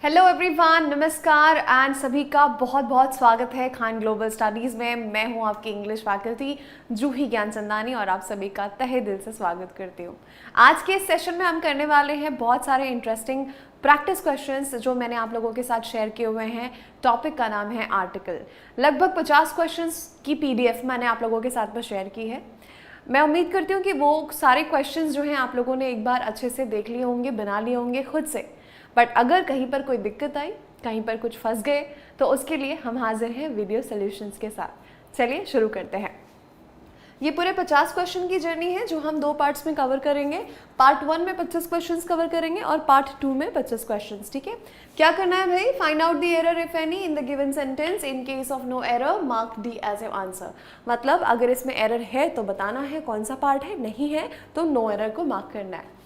Hello everyone, नमस्कार and सभी का बहुत बहुत स्वागत है खान ग्लोबल स्टडीज़ में। मैं हूं आपकी इंग्लिश फैकल्टी जूही ज्ञानचंदानी और आप सभी का तहे दिल से स्वागत करती हूं। आज के इस सेशन में हम करने वाले हैं बहुत सारे इंटरेस्टिंग प्रैक्टिस क्वेश्चंस जो मैंने आप लोगों के साथ शेयर किए हुए हैं। टॉपिक का नाम है आर्टिकल। लगभग 50 क्वेश्चंस की PDF मैंने आप लोगों के साथ में शेयर की है। मैं उम्मीद करती हूँ कि वो सारे क्वेश्चंस जो हैं आप लोगों ने एक बार अच्छे से देख लिए होंगे, बना लिए होंगे खुद से। बट अगर कहीं पर कोई दिक्कत आई, कहीं पर कुछ फंस गए, तो उसके लिए हम हाजिर हैं वीडियो सॉल्यूशंस के साथ। चलिए शुरू करते हैं। ये पूरे 50 क्वेश्चन की जर्नी है जो हम दो पार्ट्स में कवर करेंगे। पार्ट 1 में 25 क्वेश्चंस कवर करेंगे और पार्ट 2 में 25 क्वेश्चंस। ठीक है, क्या करना है भाई? Find out the error if any in the given sentence. In case of no error mark D as a answer. मतलब अगर इसमें एरर है तो बताना है कौन सा पार्ट है, नहीं है तो नो एरर को मार्क करना है।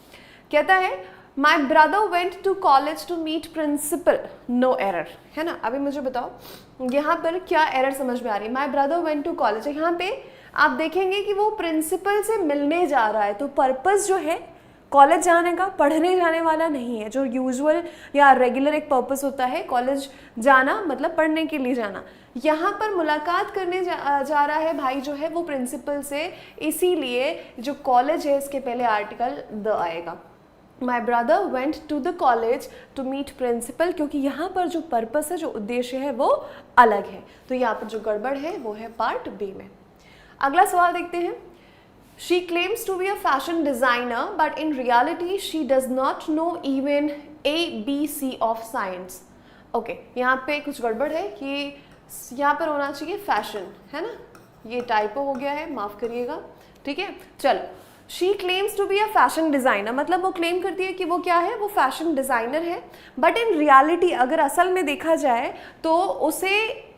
कहता है my brother went to college to meet principal, no error, है ना। अभी मुझे बताओ यहाँ पर क्या एरर समझ में आ रही है? My brother went to college, यहाँ पे आप देखेंगे कि वो प्रिंसिपल से मिलने जा रहा है, तो पर्पस जो है कॉलेज जाने का पढ़ने जाने वाला नहीं है। जो यूजुअल या रेगुलर एक पर्पस होता है कॉलेज जाना, मतलब पढ़ने के लिए जाना। यहाँ पर मुलाकात करने जा रहा है भाई जो है वो प्रिंसिपल से, इसीलिए जो कॉलेज है इसके पहले आर्टिकल द आएगा। My brother went to the college to meet principal, क्योंकि यहाँ पर जो पर्पस है, जो उद्देश्य है वो अलग है। तो यहाँ पर जो गड़बड़ है वो है पार्ट बी में। अगला सवाल देखते हैं। She claims to be a fashion designer but in reality she does not know even ABC of science. Okay, यहाँ पे कुछ गड़बड़ है कि यहाँ पर होना चाहिए फैशन, है ना। ये टाइपो हो गया है, माफ करिएगा। ठीक है, चलो। She claims to be a fashion designer, मतलब वो क्लेम करती है कि वो क्या है, वो फैशन डिज़ाइनर है। बट इन रियलिटी अगर असल में देखा जाए तो उसे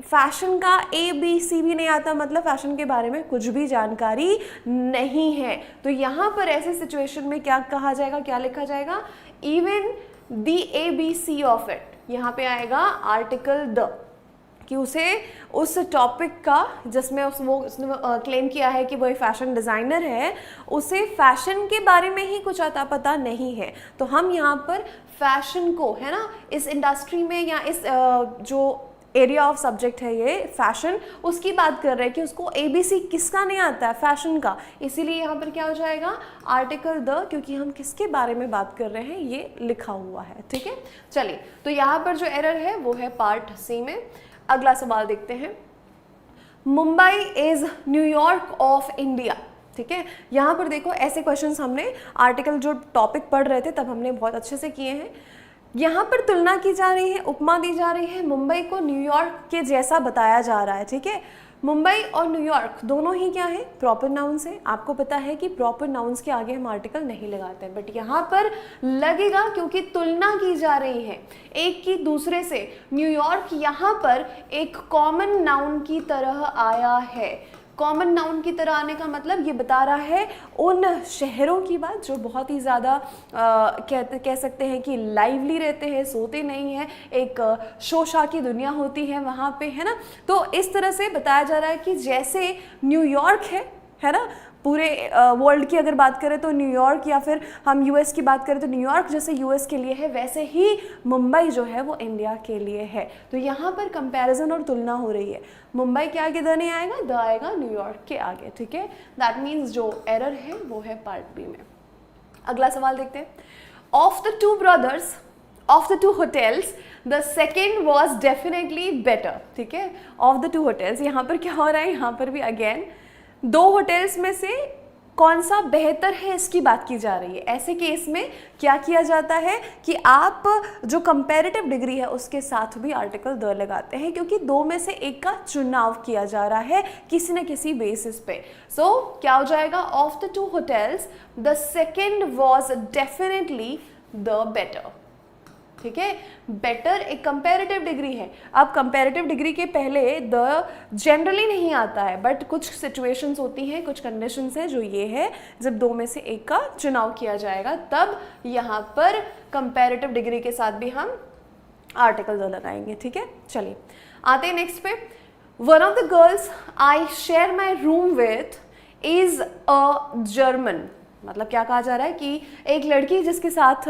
फैशन का ABC भी नहीं आता, मतलब फैशन के बारे में कुछ भी जानकारी नहीं है। तो यहाँ पर ऐसे सिचुएशन में क्या कहा जाएगा, क्या लिखा जाएगा? Even the ABC of it. यहाँ पे आएगा आर्टिकल द, कि उसे उस टॉपिक का जिसमें उसने क्लेम किया है कि वो एक फैशन डिज़ाइनर है, उसे फैशन के बारे में ही कुछ अता पता नहीं है। तो हम यहाँ पर फैशन को, है ना, इस इंडस्ट्री में या इस जो एरिया ऑफ सब्जेक्ट है ये फैशन, उसकी बात कर रहे हैं कि उसको ABC किसका नहीं आता है, फैशन का। इसीलिए यहाँ पर क्या हो जाएगा? आर्टिकल द, क्योंकि हम किसके बारे में बात कर रहे हैं ये लिखा हुआ है। ठीक है, चलिए। तो यहाँ पर जो एरर है वो है पार्ट सी में। अगला सवाल देखते हैं। Mumbai is New York of India. ठीक है, यहाँ पर देखो ऐसे क्वेश्चंस हमने आर्टिकल जो टॉपिक पढ़ रहे थे तब हमने बहुत अच्छे से किए हैं। यहाँ पर तुलना की जा रही है, उपमा दी जा रही है, मुंबई को न्यूयॉर्क के जैसा बताया जा रहा है। ठीक है, मुंबई और न्यूयॉर्क दोनों ही क्या है? प्रॉपर नाउन्स है। आपको पता है कि प्रॉपर नाउन्स के आगे हम आर्टिकल नहीं लगाते हैं, बट यहाँ पर लगेगा क्योंकि तुलना की जा रही है एक की दूसरे से। न्यूयॉर्क यहाँ पर एक कॉमन नाउन की तरह आया है। कॉमन नाउन की तरह आने का मतलब ये बता रहा है उन शहरों की बात जो बहुत ही ज़्यादा कह सकते हैं कि लाइवली रहते हैं, सोते नहीं हैं, एक शोशा की दुनिया होती है वहाँ पे, है ना। तो इस तरह से बताया जा रहा है कि जैसे न्यूयॉर्क है ना, पूरे वर्ल्ड की अगर बात करें तो न्यूयॉर्क, या फिर हम US की बात करें तो न्यूयॉर्क जैसे US के लिए है, वैसे ही मुंबई जो है वो इंडिया के लिए है। तो यहाँ पर कंपैरिजन और तुलना हो रही है। मुंबई के आगे द नहीं आएगा, द आएगा न्यूयॉर्क के आगे। ठीक है, दैट मीन्स जो एरर है वो है पार्ट बी में। अगला सवाल देखते हैं। Of the two brothers of the two hotels the second was definitely better. ठीक है, ऑफ द टू होटल्स, यहाँ पर क्या हो रहा है? यहाँ पर भी अगेन दो होटल्स में से कौन सा बेहतर है इसकी बात की जा रही है। ऐसे केस में क्या किया जाता है कि आप जो कंपैरेटिव डिग्री है उसके साथ भी आर्टिकल द लगाते हैं, क्योंकि दो में से एक का चुनाव किया जा रहा है किसी न किसी बेसिस पे। सो क्या हो जाएगा? Of the two hotels the second was definitely the better. ठीक है, बेटर एक कंपैरेटिव डिग्री है। अब कंपैरेटिव डिग्री के पहले द जनरली नहीं आता है, बट कुछ सिचुएशंस होती हैं, कुछ कंडीशंस है जो ये है जब दो में से एक का चुनाव किया जाएगा तब यहाँ पर कंपैरेटिव डिग्री के साथ भी हम आर्टिकल द लगाएंगे। ठीक है, चलिए आते हैं नेक्स्ट पे। One of the girls I share my room with is a German. मतलब क्या कहा जा रहा है कि एक लड़की जिसके साथ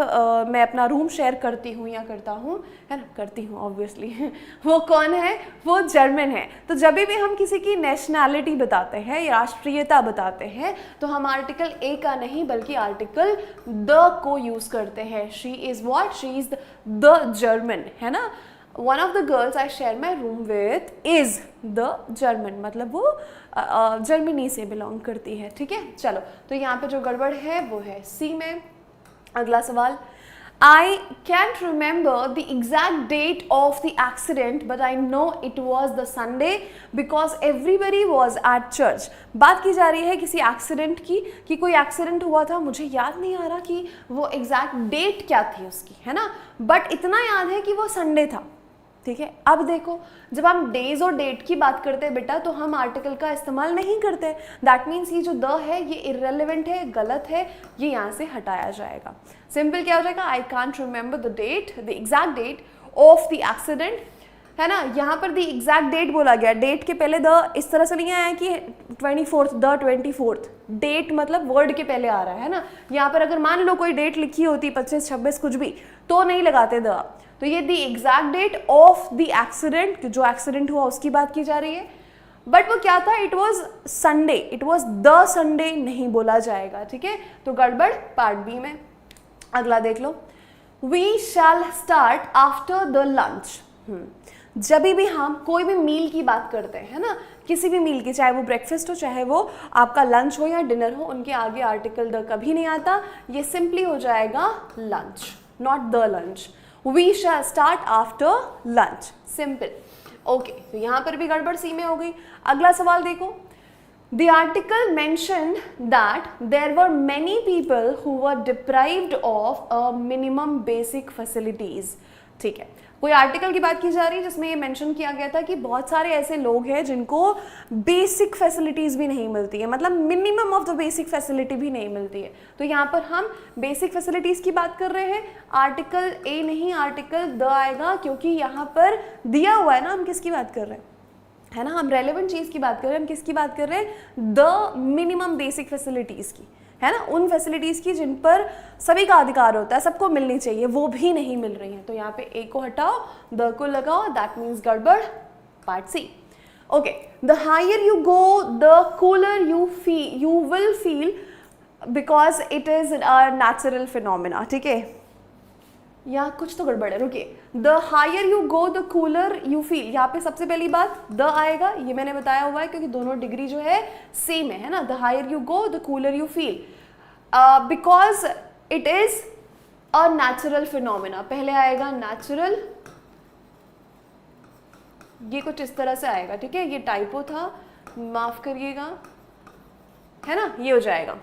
मैं अपना रूम शेयर करती हूँ या करता हूँ, है ना, करती हूँ ऑब्वियसली वो कौन है, वो जर्मन है। तो जब भी हम किसी की नेशनैलिटी बताते हैं या राष्ट्रीयता बताते हैं तो हम आर्टिकल ए का नहीं बल्कि आर्टिकल द को यूज़ करते हैं। She is what, she is the German, है ना। One of the girls I share my room with is the German, मतलब वो जर्मनी से बिलोंग करती है, ठीक है। चलो, तो यहाँ पे जो गड़बड़ है वो है सी में। अगला सवाल, I can't remember the exact date of the accident, but I know it was the Sunday because everybody was at church. बात की जा रही है किसी एक्सीडेंट की, कि कोई एक्सीडेंट हुआ था, मुझे याद नहीं आ रहा कि वो एग्जैक्ट डेट क्या थी उसकी, है ना, बट इतना याद है कि वो संडे था, ठीक है। अब देखो, जब हम डेज और डेट की बात करते हैं बेटा तो हम आर्टिकल का इस्तेमाल नहीं करते। दैट मीन्स ये जो द है ये इररेलेवेंट है, गलत है, ये यहाँ से हटाया जाएगा। सिंपल क्या हो जाएगा, I can't remember the date, the exact date of the accident, है ना। यहाँ पर द एग्जैक्ट डेट बोला गया, डेट के पहले द इस तरह से नहीं आया कि 24th, द 24th, डेट मतलब वर्ड के पहले आ रहा है ना। यहाँ पर अगर मान लो कोई डेट लिखी होती 25, 26 कुछ भी, तो नहीं लगाते द। तो ये the exact date of the accident, जो एक्सीडेंट हुआ उसकी बात की जा रही है, बट वो क्या था, it was Sunday, it was the Sunday नहीं बोला जाएगा, ठीक है। तो गड़बड़ पार्ट बी में। अगला देख लो, we shall start after the lunch. जब भी हम कोई भी मील की बात करते हैं, है ना, किसी भी मील की, चाहे वो ब्रेकफास्ट हो चाहे वो आपका लंच हो या डिनर हो, उनके आगे आर्टिकल द कभी नहीं आता, ये सिंपली हो जाएगा lunch, not the lunch. We shall start after lunch, simple. Okay, तो यहाँ पर भी गड़बड़ सी में हो गई। अगला सवाल देखो, The article mentioned that there were many people who were deprived of a minimum basic facilities. ठीक है, कोई आर्टिकल की बात की जा रही है जिसमें ये मेंशन किया गया था कि बहुत सारे ऐसे लोग हैं जिनको बेसिक फैसिलिटीज भी नहीं मिलती है, मतलब minimum of the basic facility भी नहीं मिलती है। तो यहाँ पर हम बेसिक फैसिलिटीज की बात कर रहे हैं, आर्टिकल ए नहीं आर्टिकल द आएगा, क्योंकि यहाँ पर दिया हुआ है ना, हम किसकी बात कर रहे हैं, है ना, हम रेलेवेंट चीज की बात कर रहे हैं, हम किसकी बात कर रहे हैं, द मिनिमम बेसिक फैसिलिटीज की, है ना, उन फैसिलिटीज की जिन पर सभी का अधिकार होता है, सबको मिलनी चाहिए, वो भी नहीं मिल रही है। तो यहाँ पे ए को हटाओ, द को लगाओ, दैट मीन्स गड़बड़, part C. Okay, the higher you go the cooler you will feel because it is a natural phenomena, ठीक है। यहाँ कुछ तो गड़बड़ है, रुकिए, the higher you go the cooler you feel, यहाँ पे सबसे पहली बात द आएगा, ये मैंने बताया हुआ है क्योंकि दोनों डिग्री जो है सेम है ना। The higher you go the cooler you feel, because it is a natural phenomena, पहले आएगा नेचुरल, ये कुछ इस तरह से आएगा, ठीक है, ये टाइपो था, माफ करिएगा, है ना, ये हो जाएगा।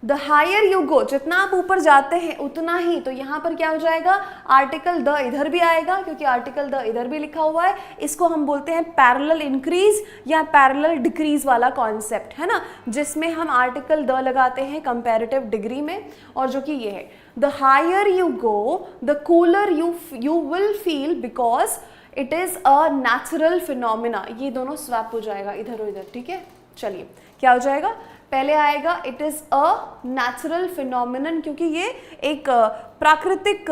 द हायर यू गो, जितना आप ऊपर जाते हैं उतना ही, तो यहाँ पर क्या हो जाएगा, आर्टिकल द इधर भी आएगा क्योंकि आर्टिकल द इधर भी लिखा हुआ है। इसको हम बोलते हैं पैरेलल इंक्रीज या पैरेलल डिक्रीज वाला कॉन्सेप्ट, है ना, जिसमें हम आर्टिकल द लगाते हैं कंपैरेटिव डिग्री में, और जो कि ये है, the higher you go the cooler you will feel because it is a natural phenomena, ये दोनों स्वैप हो जाएगा इधर और इधर, ठीक है। चलिए, क्या हो जाएगा, पहले आएगा it is a natural phenomenon, क्योंकि ये एक प्राकृतिक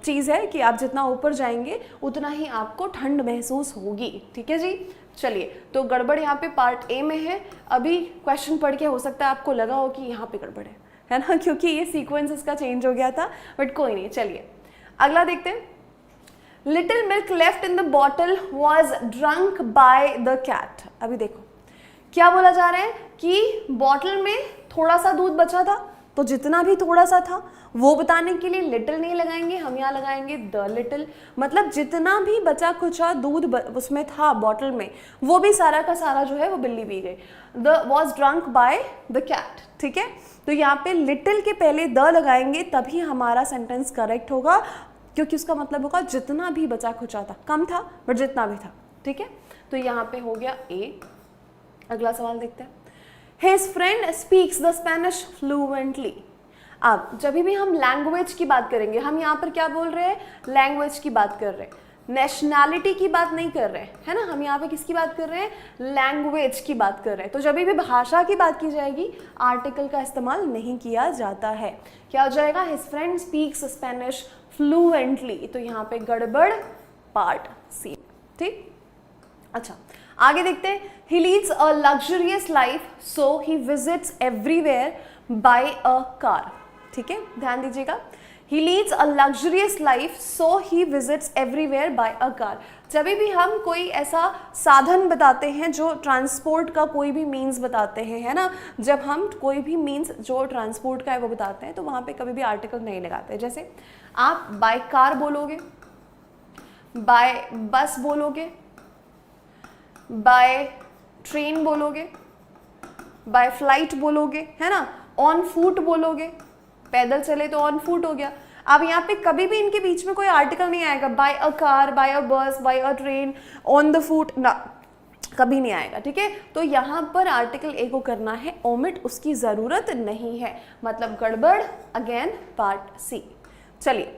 चीज है कि आप जितना ऊपर जाएंगे उतना ही आपको ठंड महसूस होगी, ठीक है जी। चलिए, तो गड़बड़ यहाँ पे पार्ट ए में है। अभी क्वेश्चन पढ़ के हो सकता है आपको लगा हो कि यहाँ पे गड़बड़ है ना, क्योंकि ये सीक्वेंस इसका चेंज हो गया था, बट कोई नहीं। चलिए अगला देखते हैं। Little milk left in the bottle was drunk by the cat. अभी देखो क्या बोला जा रहा है कि बॉटल में थोड़ा सा दूध बचा था, तो जितना भी थोड़ा सा था वो बताने के लिए लिटिल नहीं लगाएंगे, हम यहाँ लगाएंगे द लिटिल, मतलब जितना भी बचा कुचा दूध उसमें था बॉटल में, वो भी सारा का सारा जो है वो बिल्ली पी गई। The was drunk by the cat, ठीक है। तो यहाँ पे लिटिल के पहले द लगाएंगे तभी हमारा सेंटेंस करेक्ट होगा, क्योंकि उसका मतलब होगा जितना भी बचा खुचा था, कम था बट जितना भी था, ठीक है। तो यहाँ पे हो गया ए। अगला सवाल देखते हैं। His friend speaks the Spanish fluently। अब जब भी हम लैंग्वेज की बात करेंगे, हम यहाँ पर क्या बोल रहे हैं, लैंग्वेज की बात कर रहे हैं। नेशनैलिटी की बात नहीं कर रहे हैं, है ना, हम यहाँ पे किसकी बात कर रहे हैं, लैंग्वेज की बात कर रहे हैं। तो जब भी भाषा की बात की जाएगी आर्टिकल का इस्तेमाल नहीं किया जाता है। क्या हो जाएगा, his friend speaks Spanish fluently, तो यहाँ पे गड़बड़ पार्ट सी। ठीक, अच्छा आगे देखते हैं। He leads a luxurious life so he visits everywhere by a car. ठीक है, ध्यान दीजिएगा, he leads a luxurious life so he visits everywhere by a car. जब भी हम कोई ऐसा साधन बताते हैं जो ट्रांसपोर्ट का कोई भी मीन्स बताते हैं, है ना, जब हम कोई भी मीन्स जो ट्रांसपोर्ट का है वो बताते हैं तो वहाँ पे कभी भी आर्टिकल नहीं लगाते। जैसे आप बाय कार बोलोगे, बाय बस बोलोगे, बाय ट्रेन बोलोगे, बाय फ्लाइट बोलोगे, है ना, ऑन फुट बोलोगे, पैदल चले तो ऑन फुट हो गया। अब यहाँ पे कभी भी इनके बीच में कोई आर्टिकल नहीं आएगा, by a car, by a bus, by a train, on the foot, ना, कभी नहीं आएगा। ठीक है, तो यहाँ पर आर्टिकल ए को करना है ओमिट, उसकी जरूरत नहीं है, मतलब गड़बड़ अगेन पार्ट सी। चलिए,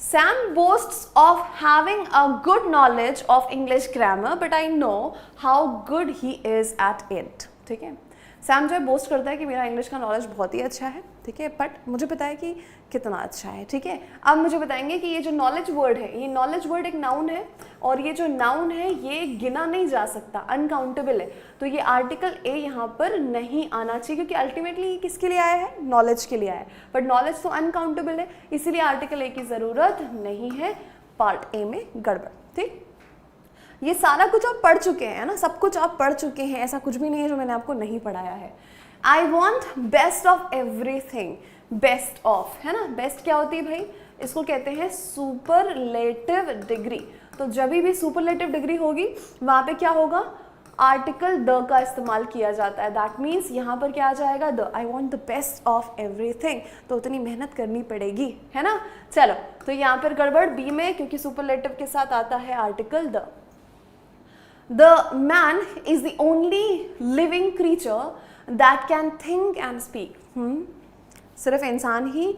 Sam boasts of having a good knowledge of English grammar, but I know how good he is at it. ठीक है, सैम जो है बोस्ट करता है कि मेरा इंग्लिश का नॉलेज बहुत ही अच्छा है, ठीक है, बट मुझे पता है कि कितना अच्छा है। ठीक है, अब मुझे बताएंगे कि ये जो नॉलेज वर्ड है, ये नॉलेज वर्ड एक नाउन है और ये जो नाउन है ये गिना नहीं जा सकता, अनकाउंटेबल है, तो ये आर्टिकल ए यहाँ पर नहीं आना चाहिए क्योंकि अल्टीमेटली ये किसके लिए आया है, नॉलेज के लिए आया है, बट नॉलेज तो अनकाउंटेबल है, इसीलिए आर्टिकल ए की ज़रूरत नहीं है, पार्ट ए में गड़बड़। ठीक, ये सारा कुछ आप पढ़ चुके हैं, है ना, सब कुछ आप पढ़ चुके हैं, ऐसा कुछ भी नहीं है जो मैंने आपको नहीं पढ़ाया है। I want best of everything, best of, है ना, बेस्ट क्या होती है भाई, इसको कहते हैं सुपरलेटिव डिग्री। तो जब भी सुपरलेटिव डिग्री होगी वहाँ पे क्या होगा, आर्टिकल द का इस्तेमाल किया जाता है। दैट मीन्स यहाँ पर क्या आ जाएगा, the, I want the best of everything, तो उतनी मेहनत करनी पड़ेगी, है ना। चलो, तो यहाँ पर गड़बड़ बी में, क्योंकि सुपरलेटिव के साथ आता है article the. The man is the only living creature that can think and speak. सिर्फ इंसान ही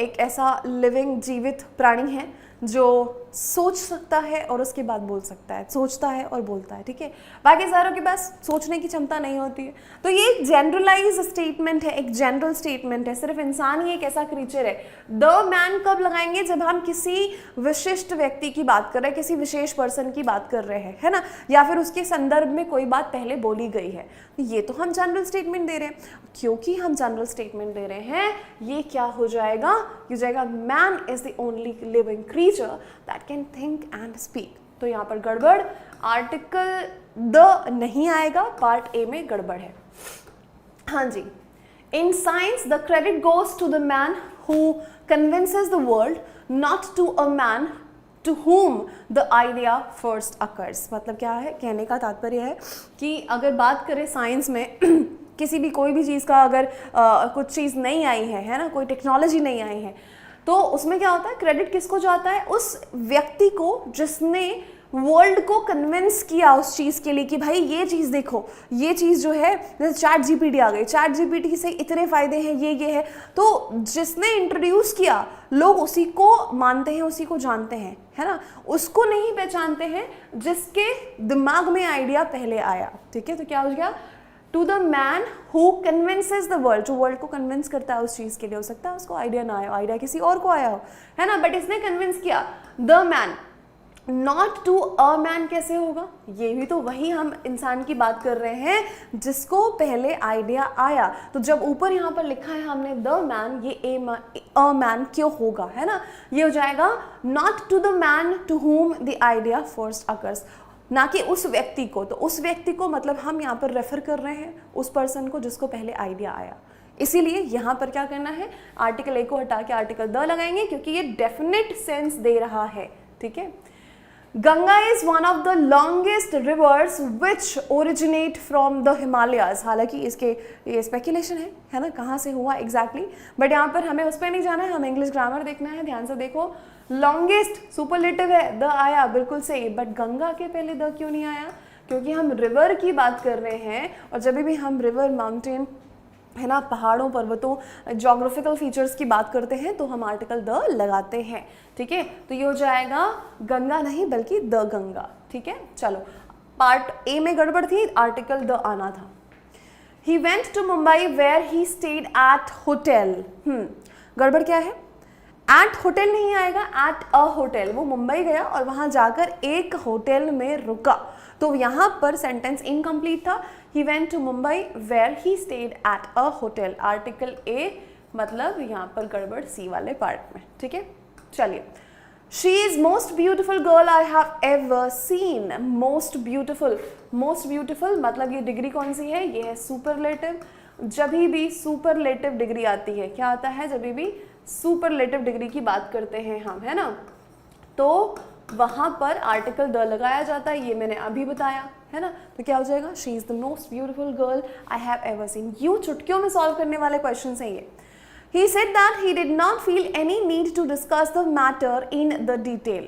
एक ऐसा लिविंग जीवित प्राणी है जो सोच सकता है और उसके बाद बोल सकता है, सोचता है और बोलता है। ठीक है, बाकी सारों के पास सोचने की क्षमता नहीं होती है। तो ये एक जनरलाइज स्टेटमेंट है, एक जनरल स्टेटमेंट है, सिर्फ इंसान ही एक ऐसा क्रीचर है। द मैन कब लगाएंगे, जब हम किसी विशिष्ट व्यक्ति की बात कर रहे हैं, किसी विशेष पर्सन की बात कर रहे हैं, है ना, या फिर उसके संदर्भ में कोई बात पहले बोली गई है, तो ये तो हम जनरल स्टेटमेंट दे रहे हैं। क्योंकि हम जनरल स्टेटमेंट दे रहे हैं, ये क्या हो जाएगा, ये हो जाएगा man is the only living creature that can think and speak. तो यहाँ पर गड़बड़, आर्टिकल द नहीं आएगा, पार्ट ए में गड़बड़ है। हाँ जी, in science the credit goes to the man who convinces the world, not to a man to whom the idea first occurs. मतलब क्या है, कहने का तात्पर्य है कि अगर बात करें साइंस में किसी भी कोई भी चीज़ का अगर कुछ चीज़ नहीं आई है ना, कोई टेक्नोलॉजी नहीं आई है, तो उसमें क्या होता है, क्रेडिट किसको जाता है, उस व्यक्ति को जिसने वर्ल्ड को कन्विंस किया उस चीज़ के लिए कि भाई ये चीज़ देखो, ये चीज़ जो है, जैसे चैट जीपीटी आ गई, चैट जीपीटी से इतने फ़ायदे हैं, ये है, तो जिसने इंट्रोड्यूस किया लोग उसी को मानते हैं, उसी को जानते हैं, है ना, उसको नहीं पहचानते हैं जिसके दिमाग में आइडिया पहले आया। ठीक है, तो क्या हो गया, to the man who convinces the world, जो वर्ल्ड को कन्विंस करता है उस चीज़ के लिए, हो सकता है उसको आइडिया ना आया, आइडिया किसी और को आया हो, है ना, बट इसने कन्विंस किया। The man, not to a man कैसे होगा, ये भी तो वही हम इंसान की बात कर रहे हैं जिसको पहले आइडिया आया। तो जब ऊपर यहाँ पर लिखा है हमने द मैन, ये अ मैन क्यों होगा, है ना, ये हो जाएगा not to the man to whom the idea first occurs, ना कि उस व्यक्ति को। तो उस व्यक्ति को मतलब हम यहाँ पर रेफर कर रहे हैं उस पर्सन को जिसको पहले आइडिया आया, इसीलिए यहाँ पर क्या करना है, आर्टिकल ए को हटा के आर्टिकल द लगाएंगे क्योंकि ये डेफिनेट सेंस दे रहा है। ठीक है, Ganga is one of the longest reverse which originate from the Himalayas. हालांकि इसके ये स्पेकुलेशन है ना, कहाँ से हुआ एग्जैक्टली, बट यहाँ पर हमें उस पर नहीं जाना है, हमें इंग्लिश ग्रामर देखना है। ध्यान से देखो, लॉन्गेस्ट सुपरलेटिव है, द आया, बिल्कुल सही, बट गंगा के पहले द क्यों नहीं आया, क्योंकि हम रिवर की बात कर रहे हैं और जब भी हम रिवर, माउंटेन है ना, पहाड़ों पर्वतों जोग्राफिकल फीचर्स की बात करते हैं तो हम आर्टिकल द लगाते हैं। ठीक है, तो ये हो जाएगा गंगा नहीं बल्कि द गंगा। ठीक है, चलो पार्ट ए में गड़बड़ थी, आर्टिकल द आना था। He went to Mumbai where he stayed at hotel. गड़बड़ क्या है, एट होटल नहीं आएगा, एट अ होटल। वो मुंबई गया और वहां जाकर एक होटल में रुका, तो यहां पर सेंटेंस इनकम्प्लीट था। He went to Mumbai where he stayed at a hotel, article A, मतलब यहां पर गड़बड़ सी वाले पार्ट में। ठीक है, चलिए, she is most beautiful girl I have ever seen. Most beautiful, most beautiful मतलब ये डिग्री कौन सी है, ये है सुपरलेटिव। जब भी सुपरलेटिव डिग्री आती है, क्या आता है, जब भी सुपरलेटिव डिग्री की बात करते हैं हम, है ना, तो वहां पर आर्टिकल द लगाया जाता है, ये मैंने अभी बताया, है ना। तो क्या हो जाएगा, she is the most beautiful girl I have ever seen. You चुटकियों में सॉल्व करने वाले क्वेश्चन हैं ये। He said that he did not feel any need to discuss the matter in the detail.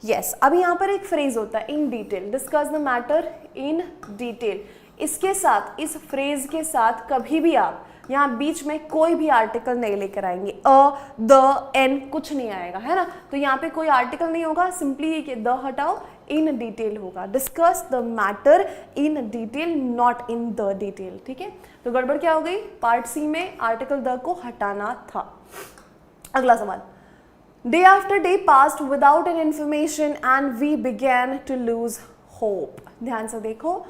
Yes, अब यहाँ पर एक फ्रेज होता है in detail, discuss the matter in detail। इसके साथ, इस फ्रेज के साथ कभी भी आप यहाँ बीच में कोई भी आर्टिकल नहीं लेकर आएंगे, अ, द, एन, कुछ नहीं आएगा, है ना। तो यहाँ पे कोई आर्टिकल नहीं होगा, सिंपली ये द हटाओ, इन डिटेल होगा। Discuss the matter in detail, not in the detail. ठीक है, तो गड़बड़ क्या हो गई, पार्ट सी में आर्टिकल द को हटाना था। अगला सवाल, day after day passed without an information and we began to lose hope. ध्यान से देखो,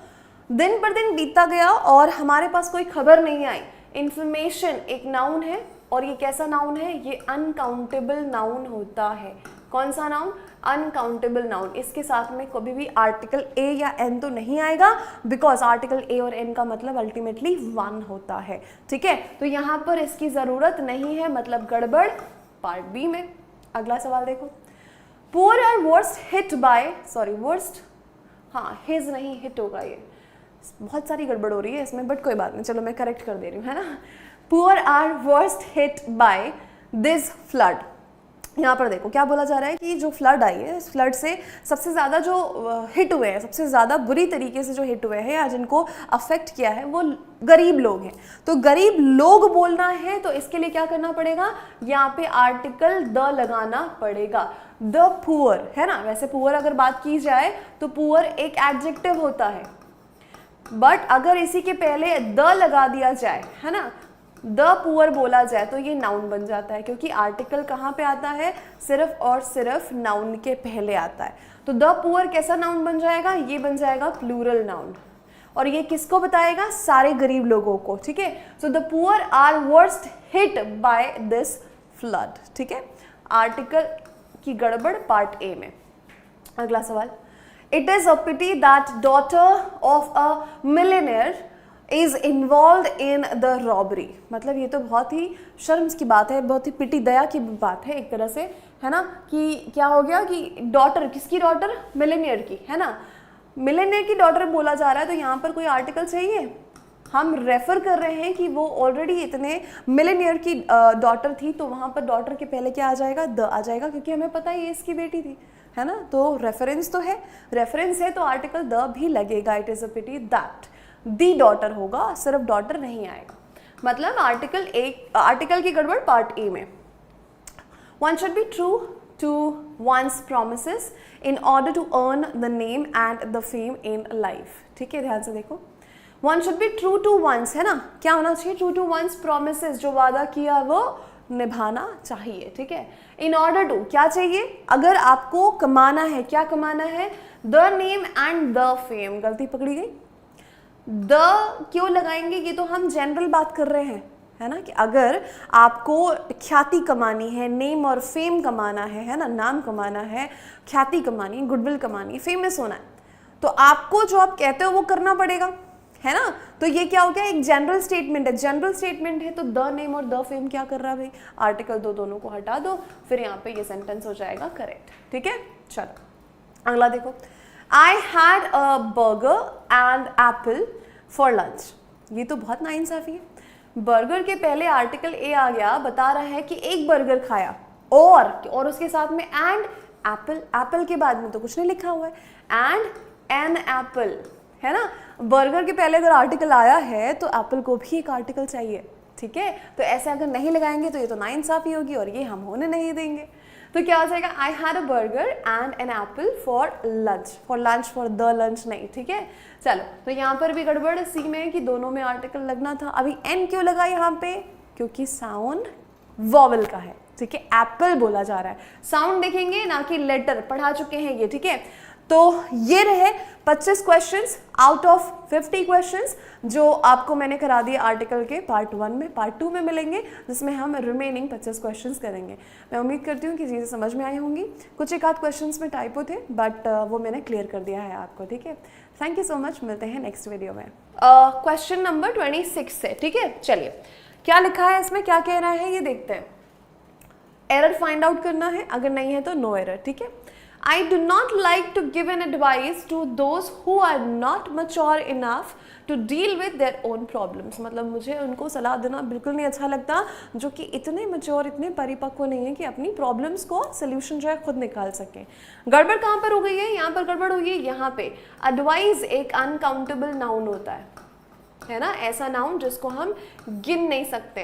दिन पर दिन बीतता गया और हमारे पास कोई खबर नहीं आई। इंफॉर्मेशन एक नाउन है, और ये कैसा नाउन है, ये अनकाउंटेबल नाउन होता है। कौन सा नाउन, अनकाउंटेबल नाउन। इसके साथ में कभी भी आर्टिकल ए या एन तो नहीं आएगा, बिकॉज आर्टिकल ए और एन का मतलब अल्टीमेटली वन होता है। ठीक है, तो यहाँ पर इसकी जरूरत नहीं है, मतलब गड़बड़ पार्ट बी में। अगला सवाल देखो, poor are worst hit by, sorry worst, हाँ हिज नहीं, हिट होगा ये, बहुत सारी गड़बड़ हो रही है इसमें, बट कोई बात नहीं, चलो मैं करेक्ट कर दे रही हूँ, है ना। Poor are worst hit by this flood. यहाँ पर देखो क्या बोला जा रहा है कि जो फ्लड आई है, इस फ्लड से सबसे ज़्यादा जो हिट हुए हैं, सबसे ज़्यादा बुरी तरीके से जो हिट हुए हैं या जिनको अफेक्ट किया है, वो गरीब लोग हैं। तो गरीब लोग बोलना है तो इसके लिए क्या करना पड़ेगा, यहाँ पे आर्टिकल द लगाना पड़ेगा। द पुअर, है ना। वैसे पुअर अगर बात की जाए तो पुअर एक एडजेक्टिव होता है, बट अगर इसी के पहले द लगा दिया जाए, है ना, द पुअर बोला जाए, तो ये नाउन बन जाता है, क्योंकि आर्टिकल कहाँ पे आता है, सिर्फ और सिर्फ नाउन के पहले आता है। तो द पुअर कैसा नाउन बन जाएगा, ये बन जाएगा प्लूरल नाउन, और ये किसको बताएगा, सारे गरीब लोगों को। ठीक है, so the poor are worst hit by this flood. ठीक है, आर्टिकल की गड़बड़ पार्ट ए में। अगला सवाल, it is a pity that daughter of a millionaire is involve in the robbery. मतलब ये तो बहुत ही शर्म की बात है, बहुत ही पिटी, दया की बात है एक तरह से, है ना, कि क्या हो गया कि डॉटर, किसकी डॉटर, मिलियनेयर की, है ना, मिलियनेयर की डॉटर बोला जा रहा है। तो यहाँ पर कोई आर्टिकल चाहिए, हम रेफर कर रहे हैं कि वो ऑलरेडी इतने मिलियनेयर की डॉटर थी, तो वहाँ पर डॉटर के पहले क्या आ जाएगा, द आ जाएगा, क्योंकि हमें पता है ये इसकी बेटी थी, है ना। तो रेफरेंस तो है, रेफरेंस है तो आर्टिकल द भी लगेगा। It is a pity that, the daughter होगा, सिर्फ डॉटर नहीं आएगा। मतलब आर्टिकल की गड़बड़ पार्ट ए में। One should be true to one's promises in order to earn the name and the fame in life. ठीक है, ध्यान से देखो, one should be true to one's, है ना, क्या होना चाहिए, ट्रू टू वंस प्रोमिसेस, जो वादा किया वो निभाना चाहिए। ठीक है, इन ऑर्डर टू क्या चाहिए, अगर आपको कमाना है, क्या कमाना है, the name and the fame. गलती पकड़ी गई, द क्यों लगाएंगे, ये तो हम जनरल बात कर रहे हैं, है ना, कि अगर आपको ख्याति कमानी है, नेम और फेम कमाना है ना, नाम कमाना है, ख्याति कमानी, गुडविल कमानी, फेमस होना है, तो आपको जो आप कहते हो वो करना पड़ेगा, है ना। तो ये क्या हो गया, एक जनरल स्टेटमेंट है, जनरल स्टेटमेंट है, तो द नेम और द फेम क्या कर रहा है भाई, आर्टिकल दो, दोनों को हटा दो, फिर यहाँ पे ये सेंटेंस हो जाएगा करेक्ट। ठीक है, चलो अगला देखो, I had a burger and apple for lunch। ये तो बहुत नाइंसाफी है, बर्गर के पहले आर्टिकल ए आ गया, बता रहा है कि एक बर्गर खाया और उसके साथ में एंड एप्पल, एप्पल के बाद में तो कुछ नहीं लिखा हुआ है, एंड एन एप्पल, है ना। बर्गर के पहले अगर आर्टिकल आया है तो एप्पल को भी एक आर्टिकल चाहिए, ठीक है। तो ऐसे अगर नहीं लगाएंगे तो ये तो नाइंसाफी होगी और ये हम होने नहीं देंगे। तो क्या हो जाएगा, I had a burger and an apple for lunch, for the lunch नहीं, ठीक है। चलो, तो यहाँ पर भी गड़बड़ सी में कि दोनों में आर्टिकल लगना था। अभी एन क्यों लगा यहाँ पे, क्योंकि साउंड वॉवल का है, ठीक है। एप्पल बोला जा रहा है, साउंड देखेंगे ना कि लेटर, पढ़ा चुके हैं ये, ठीक है। तो ये रहे 25 क्वेश्चंस आउट ऑफ 50 क्वेश्चंस जो आपको मैंने करा दिए आर्टिकल के पार्ट 1 में। पार्ट 2 में मिलेंगे जिसमें हम रिमेनिंग 25 क्वेश्चंस करेंगे। मैं उम्मीद करती हूँ कि चीज़ें समझ में आई होंगी। कुछ एक आध क्वेश्चंस में टाइपो थे बट वो मैंने क्लियर कर दिया है आपको, ठीक है। थैंक यू सो मच, मिलते हैं नेक्स्ट वीडियो में। क्वेश्चन नंबर 26 से, ठीक है। चलिए, क्या लिखा है इसमें, क्या कह रहा है ये देखते हैं। एरर फाइंड आउट करना है, अगर नहीं है तो नो एरर, ठीक है। I do not like to give an advice to those who are not mature enough to deal with their own problems। मतलब मुझे उनको सलाह देना बिल्कुल नहीं अच्छा लगता जो कि इतने मैच्योर, इतने परिपक्व नहीं है कि अपनी प्रॉब्लम्स को सोल्यूशन जो है खुद निकाल सकें। गड़बड़ कहाँ पर हो गई है, यहाँ पर गड़बड़ हुई है। यहाँ पे एडवाइस एक अनकाउंटेबल नाउन होता है ना, ऐसा नाउन जिसको हम गिन नहीं सकते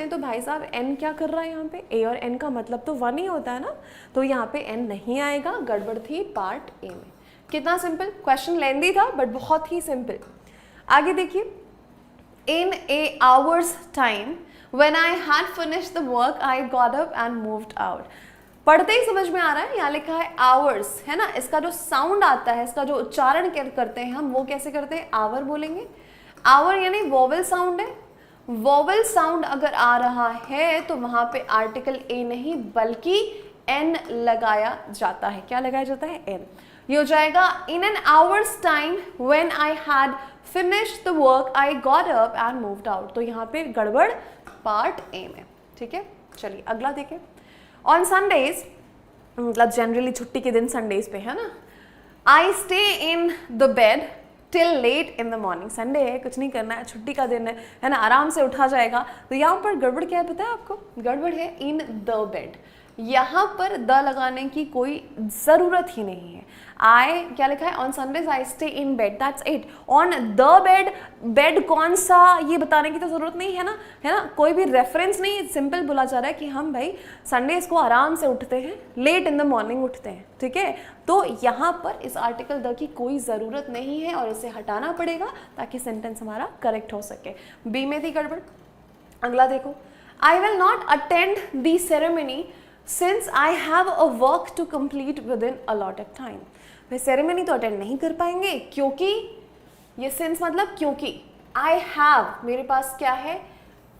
हैं। तो भाई साहब एन क्या कर रहा है यहाँ पे, ए और एन का मतलब तो 1 ही होता है ना, तो यहाँ पे एन नहीं आएगा। गड़बड़ थी पार्ट ए में। कितना सिंपल क्वेश्चन, लेंदी था बट बहुत ही सिंपल। आगे देखिए, in a hour's time when I had finished the work I got up and moved out. पढ़ते ही समझ में आ रहा है, यहाँ लिखा है आवर्स, है ना। इसका जो साउंड आता है, इसका जो उच्चारण करते हैं हम, वो कैसे करते हैं, आवर बोलेंगे। आवर यानी वोवेल साउंड है। वोवेल साउंड अगर आ रहा है तो वहां पे आर्टिकल ए नहीं बल्कि एन लगाया जाता है। क्या लगाया जाता है, एन। ये हो जाएगा in an hours time when I had finished the work I got up and moved out. तो यहाँ पे गड़बड़ पार्ट ए में, ठीक है। चलिए अगला देखें। ऑन संडेज, मतलब जनरली छुट्टी के दिन संडेज पे, है ना। I stay in the bed till late in the morning. Sunday है, कुछ नहीं करना है, छुट्टी का दिन है ना, आराम से उठा जाएगा। तो यहाँ पर गड़बड़ क्या है पता है आपको, गड़बड़ है इन द बेड। यहाँ पर द लगाने की कोई ज़रूरत ही नहीं है। आई क्या लिखा है, on Sundays I stay in bed, that's it. On the bed, bed कौन सा ये बताने की तो ज़रूरत नहीं है ना, कोई भी रेफरेंस नहीं, सिंपल बोला जा रहा है कि हम भाई संडेज को आराम से उठते हैं, लेट इन द मॉर्निंग उठते हैं, ठीक है। तो यहाँ पर इस आर्टिकल द की कोई ज़रूरत नहीं है और इसे हटाना पड़ेगा ताकि सेंटेंस हमारा करेक्ट हो सके। बी में थी गड़बड़। अगला देखो, I will not attend the ceremony since I have a work to complete within allotted time. वे सेरेमनी तो अटेंड नहीं कर पाएंगे क्योंकि, ये सिंस मतलब क्योंकि, आई हैव मेरे पास क्या है,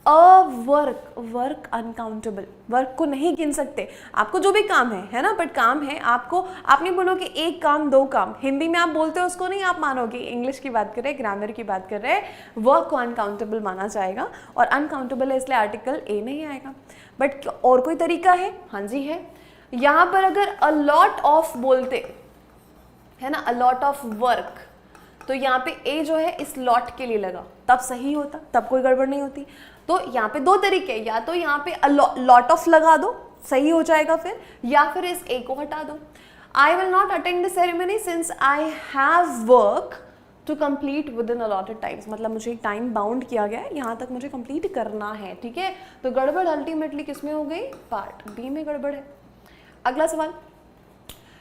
a work. Work uncountable, work को नहीं गिन सकते। आपको जो भी काम है ना, बट काम है आपको, आप नहीं बोलोगे एक काम दो काम, हिंदी में आप बोलते हो उसको नहीं आप मानोगे। इंग्लिश की बात कर रहे हैं, ग्रामर की बात कर रहे हैं, वर्क को अनकाउंटेबल माना जाएगा और अनकाउंटेबल है इसलिए आर्टिकल ए नहीं आएगा। बट और कोई तरीका है, हाँ जी है। यहाँ पर अगर अ लॉट ऑफ बोलते है ना, अ लॉट ऑफ वर्क, तो यहाँ पे ए जो है इस लॉट के लिए लगा, तब सही होता, तब कोई गड़बड़ नहीं होती। तो यहाँ पे दो तरीके, या तो यहाँ पे लॉट ऑफ लगा दो, सही हो जाएगा फिर, या फिर इस ए को हटा दो। I will not attend the ceremony since I have work to complete within allotted times, मतलब मुझे एक टाइम बाउंड किया गया है, यहाँ तक मुझे कंप्लीट करना है, ठीक है। तो गड़बड़ अल्टीमेटली किसमें हो गई, पार्ट बी में गड़बड़ है। अगला सवाल,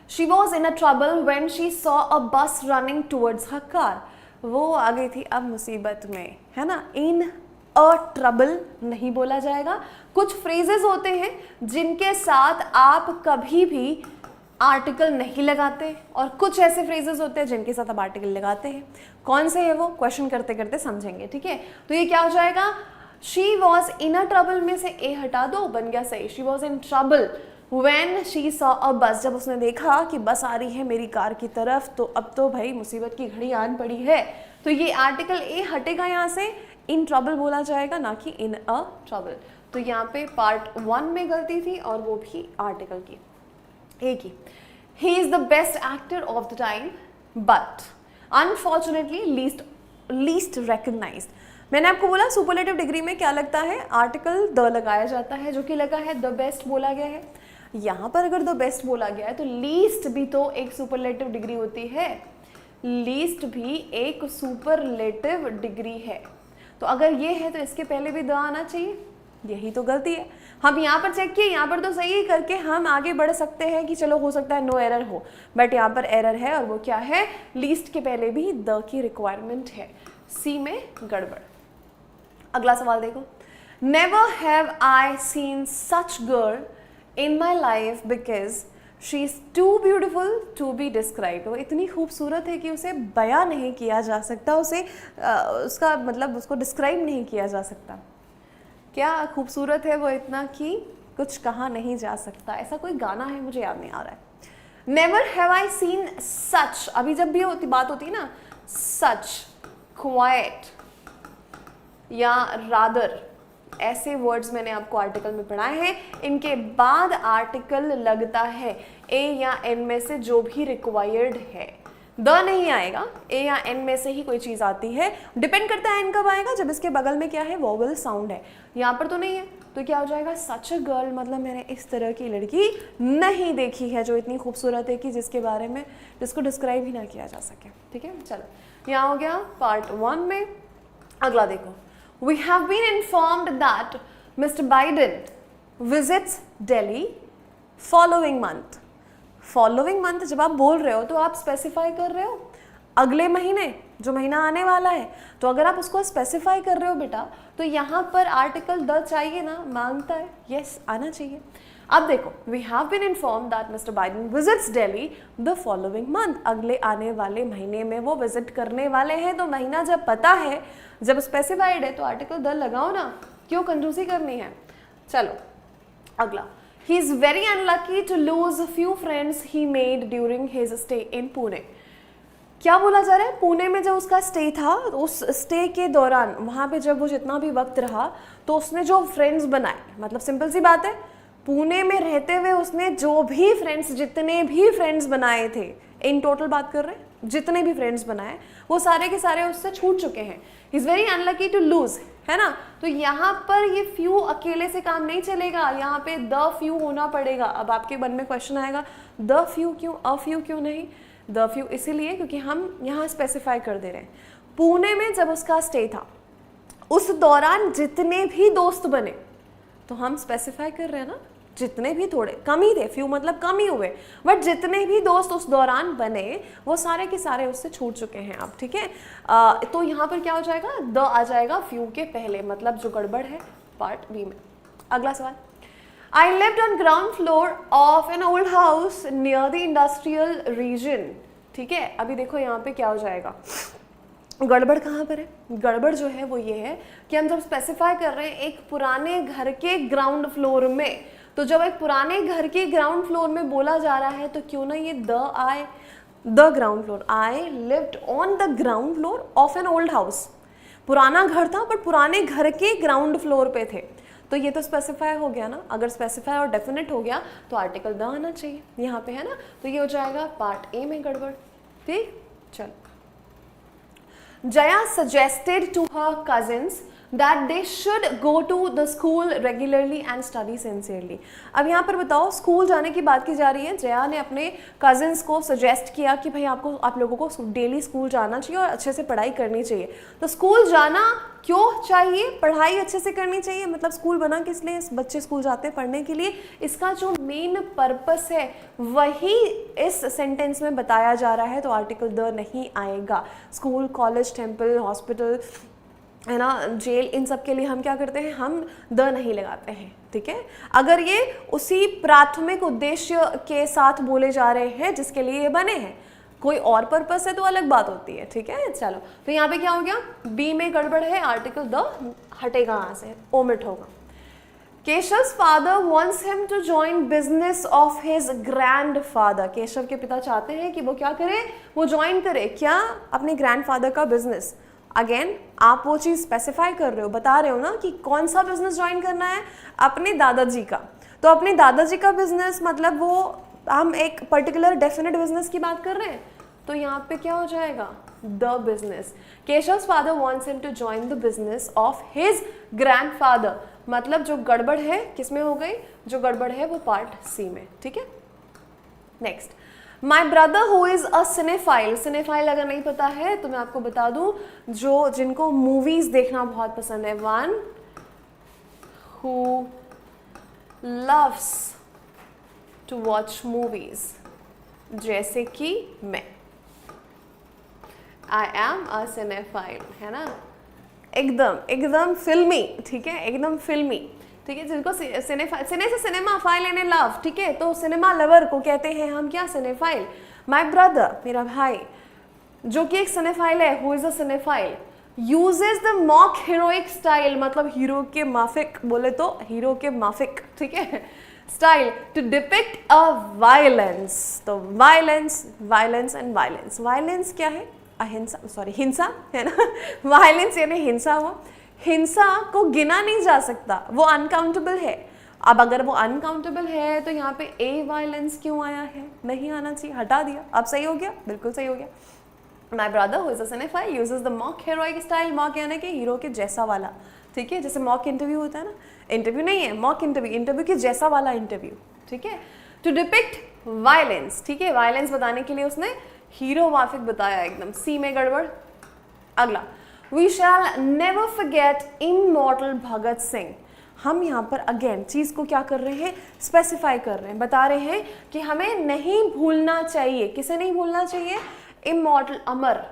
she was in a trouble when she saw a बस रनिंग टूवर्ड्स हर कार। वो आ गई थी अब मुसीबत में, है ना। इन अ ट्रबल नहीं बोला जाएगा। कुछ फ्रेजेस होते हैं जिनके साथ आप कभी भी आर्टिकल नहीं लगाते और कुछ ऐसे फ्रेजेस होते हैं जिनके साथ आप आर्टिकल लगाते हैं। कौन से है वो, क्वेश्चन करते करते समझेंगे, ठीक है। तो ये क्या हो जाएगा, she was in a trouble में से ए हटा दो, बन गया सही। She was in trouble when she saw a बस, जब उसने देखा कि बस आ रही है मेरी कार की तरफ, तो अब तो भाई मुसीबत की घड़ी आन पड़ी है। तो ये आर्टिकल ए हटेगा यहाँ से, इन ट्रबल बोला जाएगा ना कि इन अ ट्रबल। तो यहाँ पे पार्ट 1 में गलती थी और वो भी आर्टिकल की, ए की। He is the best actor of the time but unfortunately least recognised. मैंने आपको बोला सुपरलेटिव डिग्री में क्या लगता है, आर्टिकल द लगाया जाता है, जो कि लगा है द बेस्ट बोला गया है। यहाँ पर अगर द बेस्ट बोला गया है तो लीस्ट भी तो एक सुपरलेटिव डिग्री होती है। लीस्ट भी एक सुपरलेटिव डिग्री है। तो अगर ये है तो इसके पहले भी द आना चाहिए, यही तो गलती है। हम यहाँ पर चेक किए, यहाँ पर तो सही ही करके हम आगे बढ़ सकते हैं कि चलो हो सकता है नो एरर हो, बट यहाँ पर एरर है और वो क्या है, लीस्ट के पहले भी द की रिक्वायरमेंट है, सी में गड़बड़। अगला सवाल देखो, never have I seen such girl in my life because she is too beautiful to be describe. वो इतनी खूबसूरत है कि उसे बयां नहीं किया जा सकता, उसे उसका मतलब उसको डिस्क्राइब नहीं किया जा सकता। क्या खूबसूरत है वो इतना कि कुछ कहा नहीं जा सकता, ऐसा कोई गाना है, मुझे याद नहीं आ रहा है। नेवर हैव आई सीन सच, अभी जब भी बात होती है ना सच, क्वाइट या रादर, ऐसे वर्ड्स मैंने आपको आर्टिकल में पढ़ाए हैं, इनके बाद आर्टिकल लगता है ए या एन में से जो भी रिक्वायर्ड है, द नहीं आएगा, ए या एन में से ही कोई चीज़ आती है। डिपेंड करता है एन कब आएगा, जब इसके बगल में क्या है, वोवल साउंड है। यहाँ पर तो नहीं है, तो क्या हो जाएगा, सच अ गर्ल, मतलब मैंने इस तरह की लड़की नहीं देखी है जो इतनी खूबसूरत है कि जिसके बारे में जिसको डिस्क्राइब ही ना किया जा सके। ठीक है, चलो यहाँ हो गया पार्ट 1 में। अगला देखो, we have been informed that Mister Biden visits Delhi following month. Following month जब आप बोल रहे हो तो आप स्पेसिफाई कर रहे हो अगले महीने, जो महीना आने वाला है, तो अगर आप उसको स्पेसिफाई कर रहे हो बेटा, तो यहाँ पर आर्टिकल द चाहिए ना, मांगता है, यस आना चाहिए। अब देखो, we have been inform that Mister Biden visits Delhi the following month, अगले आने वाले महीने में वो विजिट करने वाले हैं। तो महीना जब पता है, जब स्पेसिफाइड है, तो आर्टिकल द लगाओ ना, क्यों कंजूसी करनी है। चलो अगला, he is very unlucky to lose a few friends he made during his stay in Pune। क्या बोला जा रहा है, पुणे में जब उसका स्टे था, उस स्टे के दौरान वहाँ पे जब वो जितना भी वक्त रहा, तो उसने जो फ्रेंड्स बनाए, मतलब सिंपल सी बात है, पुणे में रहते हुए उसने जो भी फ्रेंड्स, जितने भी फ्रेंड्स बनाए थे, इन टोटल बात कर रहे हैं, जितने भी फ्रेंड्स बनाए वो सारे के सारे उससे छूट चुके हैं। He is very unlucky to lose, है ना। तो यहाँ पर ये फ्यू अकेले से काम नहीं चलेगा, यहाँ पे द फ्यू होना पड़ेगा। अब आपके मन में क्वेश्चन आएगा, द फ्यू क्यों, अ फ्यू क्यों नहीं। द फ्यू इसीलिए क्योंकि हम यहाँ स्पेसिफाई कर दे रहे हैं, पुणे में जब उसका स्टे था उस दौरान जितने भी दोस्त बने, तो हम स्पेसिफाई कर रहे हैं ना, जितने भी, थोड़े कम ही थे, फ्यू मतलब कम ही हुए, बट जितने भी दोस्त उस दौरान बने वो सारे के सारे उससे छूट चुके हैं अब। ठीक है, तो यहाँ पर क्या हो जाएगा, द आ जाएगा फ्यू के पहले, मतलब जो गड़बड़ है पार्ट बी में। अगला सवाल, I lived on ground floor of an old house near the industrial region. ठीक है, अभी देखो यहाँ पे क्या हो जाएगा, गड़बड़ कहाँ पर है, गड़बड़ जो है वो ये है कि हम जब स्पेसिफाई कर रहे हैं एक पुराने घर के ग्राउंड फ्लोर में, तो जब एक पुराने घर के ग्राउंड फ्लोर में बोला जा रहा है तो क्यों ना ये द आए, the ground floor. I lived on the ground floor of an old house, पुराना घर था बट पुराने घर के ग्राउंड फ्लोर पे थे, तो ये तो स्पेसिफाई हो गया ना। अगर स्पेसिफाई और डेफिनेट हो गया तो आर्टिकल द आना चाहिए यहाँ पे, है ना। तो ये हो जाएगा पार्ट ए में गड़बड़। ठीक, चलो, Jaya suggested to her cousins that they should go to the school regularly and study sincerely। अब यहाँ पर बताओ, स्कूल जाने की बात की जा रही है। जया ने अपने कजिन्स को सजेस्ट किया कि भाई आप लोगों को डेली स्कूल जाना चाहिए और अच्छे से पढ़ाई करनी चाहिए। तो स्कूल जाना क्यों चाहिए, पढ़ाई अच्छे से करनी चाहिए, मतलब स्कूल बना किस लिए, बच्चे स्कूल जाते हैं पढ़ने के लिए। इसका जो मेन पर्पस है वही इस सेंटेंस में बताया जा रहा है, तो आर्टिकल द नहीं आएगा। स्कूल, कॉलेज, टेम्पल, हॉस्पिटल, है ना, जेल, इन सब के लिए हम क्या करते हैं, हम द नहीं लगाते हैं। ठीक है, अगर ये उसी प्राथमिक उद्देश्य के साथ बोले जा रहे हैं जिसके लिए ये बने हैं, कोई और पर्पस है तो अलग बात होती है। ठीक है, चलो, तो यहाँ पे क्या हो गया, बी में गड़बड़ है, आर्टिकल द हटेगा, यहाँ से ओमिट होगा। केशव's father wants him to join business of his grandfather। Keshav के पिता चाहते हैं कि वो क्या करे, वो ज्वाइन करे क्या, अपने ग्रैंडफादर का बिजनेस। अगेन आप वो चीज़ स्पेसिफाई कर रहे हो, बता रहे हो ना कि कौन सा बिजनेस ज्वाइन करना है, अपने दादाजी का। तो अपने दादाजी का बिजनेस मतलब वो, हम एक पर्टिकुलर डेफिनेट बिजनेस की बात कर रहे हैं, तो यहाँ पे क्या हो जाएगा, the business. Keshav's father wants him to join the business of his grandfather, मतलब जो गड़बड़ है किस में हो गई, जो गड़बड़ है वो पार्ट सी में। ठीक है, next, my brother who is a cinephile, cinephile अगर नहीं पता है तो मैं आपको बता दूं, जिनको मूवीज देखना बहुत पसंद है, one who loves to watch movies, जैसे कि मैं, आई एम अ सिनेफाइल, है ना, एकदम एकदम फिल्मी, ठीक है, एकदम फिल्मी, ठीक है, जिनको सिने से सिनेमा, फाइल एंड लव, ठीक है, तो सिनेमा लवर को कहते हैं हम क्या, सिनेफाइल। माय ब्रदर, मेरा भाई, जो कि एक सिनेफाइल है, who is a cinephile, uses the mock heroic style, मतलब हीरो के माफिक, बोले तो हीरो के माफिक, ठीक है, style to depict a violence. तो violence, violence and violence, violence क्या है, अहिंसा, सॉरी हिंसा, है ना, वायलेंस यानी हिंसा हुआ, हिंसा को गिना नहीं जा सकता, वो अनकाउंटेबल है। अब अगर वो अनकाउंटेबल है तो यहाँ पे ए वायलेंस क्यों आया है, नहीं आना चाहिए, हटा दिया, अब सही हो गया, बिल्कुल सही हो गया। My brother who is a cinephile uses the mock heroic style, mock यानी कि हीरो के जैसा वाला, ठीक है, जैसे मॉक इंटरव्यू होता है ना, इंटरव्यू नहीं है मॉक इंटरव्यू, इंटरव्यू के जैसा वाला इंटरव्यू, ठीक है, टू डिपिक्ट वायलेंस, ठीक है, वायलेंस बताने के लिए उसने हीरो माफिक बताया, एकदम सी में गड़बड़। अगला, we shall never forget immortal Bhagat Singh. हम यहाँ पर अगेन चीज को क्या कर रहे हैं, स्पेसिफाई कर रहे हैं, बता रहे हैं कि हमें नहीं भूलना चाहिए, किसे नहीं भूलना चाहिए, इमॉर्टल, अमर,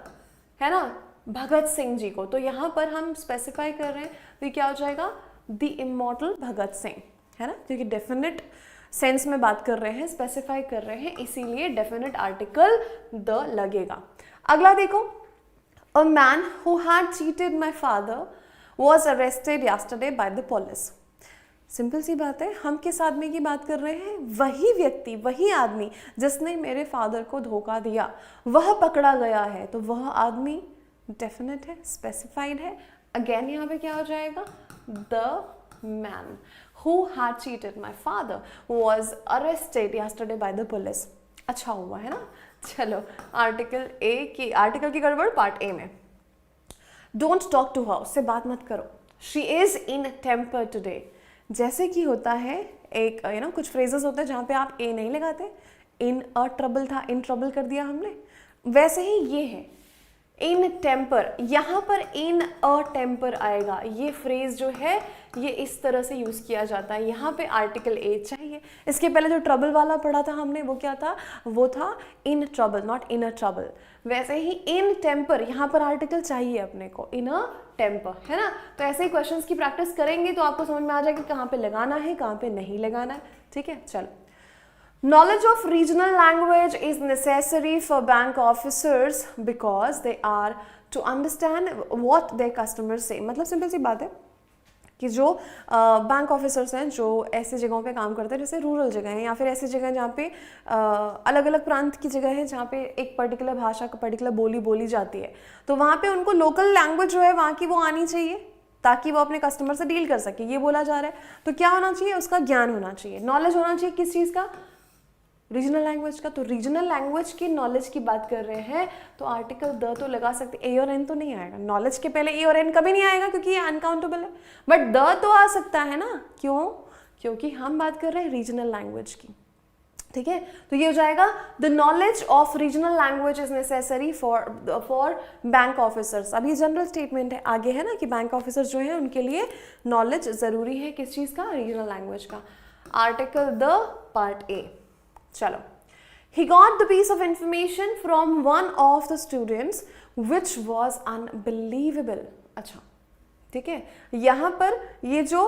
है ना, भगत सिंह जी को। तो यहाँ पर हम स्पेसिफाई कर रहे हैं, तो क्या हो जाएगा, द इमॉर्टल भगत सिंह, है ना, क्योंकि डेफिनेट सेंस में बात कर रहे हैं, स्पेसिफाई कर रहे हैं, इसीलिए डेफिनेट आर्टिकल द लगेगा। अगला देखो, a man who had cheated my father was arrested yesterday by the police. Simple सी बात है, हम किस आदमी की बात कर रहे हैं, वही व्यक्ति, वही आदमी जिसने मेरे फादर को धोखा दिया, वह पकड़ा गया है। तो वह आदमी डेफिनेट है, स्पेसिफाइड है। अगेन यहाँ पे क्या हो जाएगा, the man who had cheated my father was arrested yesterday by the police। अच्छा हुआ है ना। चलो आर्टिकल की गड़बड़ पार्ट ए में, डोंट टॉक टू हर, उससे बात मत करो, she is in temper today. जैसे कि होता है एक कुछ फ्रेजेस होते हैं जहाँ पे आप ए नहीं लगाते, इन अ ट्रबल था, इन ट्रबल कर दिया हमने, वैसे ही ये है इन टेम्पर, यहाँ पर इन अ टेम्पर आएगा। ये फ्रेज जो है ये इस तरह से यूज किया जाता है, यहाँ पे आर्टिकल ए चाहिए। इसके पहले जो ट्रबल वाला पढ़ा था हमने, वो क्या था, वो था in trouble, not in a trouble. वैसे ही इन टेम्पर, यहाँ पर आर्टिकल चाहिए अपने को, इन अ टेम्पर, है ना। तो ऐसे ही क्वेश्चंस की प्रैक्टिस करेंगे तो आपको समझ में आ जाएगा कहाँ पे लगाना है, कहाँ पे नहीं लगाना है, ठीक है। चलो, knowledge of regional language is necessary for bank officers because they are to understand what their customers say। मतलब सिंपल सी बात है कि जो बैंक ऑफिसर्स हैं, जो ऐसी जगहों पे काम करते हैं, जैसे रूरल जगह हैं या फिर ऐसी जगह जहाँ पे अलग अलग प्रांत की जगह है जहाँ पे एक पर्टिकुलर भाषा का पर्टिकुलर बोली बोली जाती है, तो वहाँ पे उनको लोकल लैंग्वेज जो है वहाँ की वो आनी चाहिए ताकि वो अपने कस्टमर से डील कर सके। ये बोला जा रहा है, तो क्या होना चाहिए, उसका ज्ञान होना चाहिए, नॉलेज होना चाहिए, किस चीज़ का, रीजनल लैंग्वेज का। तो रीजनल लैंग्वेज की नॉलेज की बात कर रहे हैं तो आर्टिकल द तो लगा सकते, ए और एन तो नहीं आएगा, नॉलेज के पहले ए और एन कभी नहीं आएगा क्योंकि ये अनकाउंटेबल है, बट द तो आ सकता है ना। क्यों, क्योंकि हम बात कर रहे हैं रीजनल लैंग्वेज की, ठीक है। तो ये हो जाएगा, the knowledge of regional language is necessary for bank officers. अभी जनरल स्टेटमेंट है, आगे है ना कि बैंक ऑफिसर्स जो है उनके लिए नॉलेज जरूरी है, किस चीज का, रीजनल लैंग्वेज का। Article the part A. चलो, he got the piece of information from one of the students which was unbelievable। अच्छा, ठीक है, यहाँ पर ये जो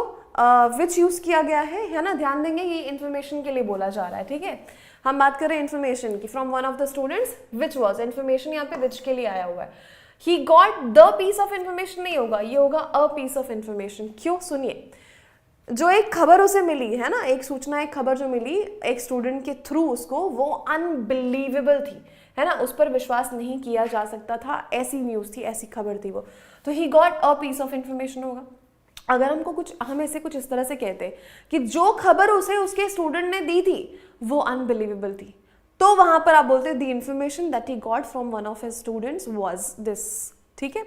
which यूज किया गया है ना, ध्यान देंगे ये इंफॉर्मेशन के लिए बोला जा रहा है, ठीक है। हम बात कर रहे हैं इंफॉर्मेशन की, from one of the students which was, information यहाँ पे which के लिए आया हुआ है। he got the piece of information नहीं होगा, ये होगा a piece of information। क्यों, सुनिए, जो एक खबर उसे मिली है ना, एक सूचना, एक खबर जो मिली एक स्टूडेंट के थ्रू उसको, वो अनबिलीवेबल थी, है ना, उस पर विश्वास नहीं किया जा सकता था, ऐसी न्यूज़ थी, ऐसी खबर थी वो। तो he got a piece of information होगा। अगर हमको कुछ, हम ऐसे कुछ इस तरह से कहते कि जो खबर उसे उसके स्टूडेंट ने दी थी वो अनबिलीवेबल थी, तो वहां पर आप बोलते the information that he got from one of his students was this, ठीक है।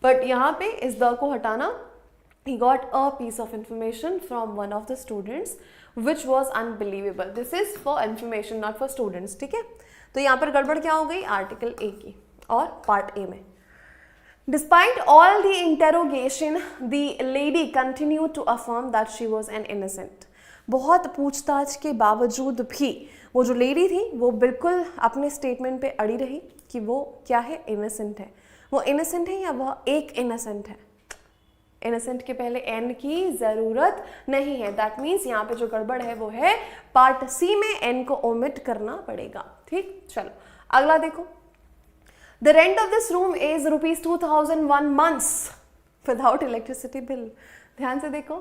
बट यहाँ पे इस द को हटाना, he got a piece of information from one of the students which was unbelievable. This is for information not for students, ठीक है। तो यहाँ पर गड़बड़ क्या हो गई, आर्टिकल ए की और पार्ट ए में। Despite all the interrogation, the lady continued to affirm that she was an innocent. बहुत पूछताछ के बावजूद भी वो जो लेडी थी वो बिल्कुल अपने स्टेटमेंट पे अड़ी रही कि वो क्या है, इनोसेंट है। वो इनोसेंट है या वह एक इनोसेंट है। इनोसेंट के पहले एन की जरूरत नहीं है। दैट मीन्स यहाँ पे जो गड़बड़ है वो है पार्ट सी में एन को ओमिट करना पड़ेगा। ठीक, चलो अगला देखो। The rent of this room is rupees 2001 months without electricity bill. ध्यान से देखो,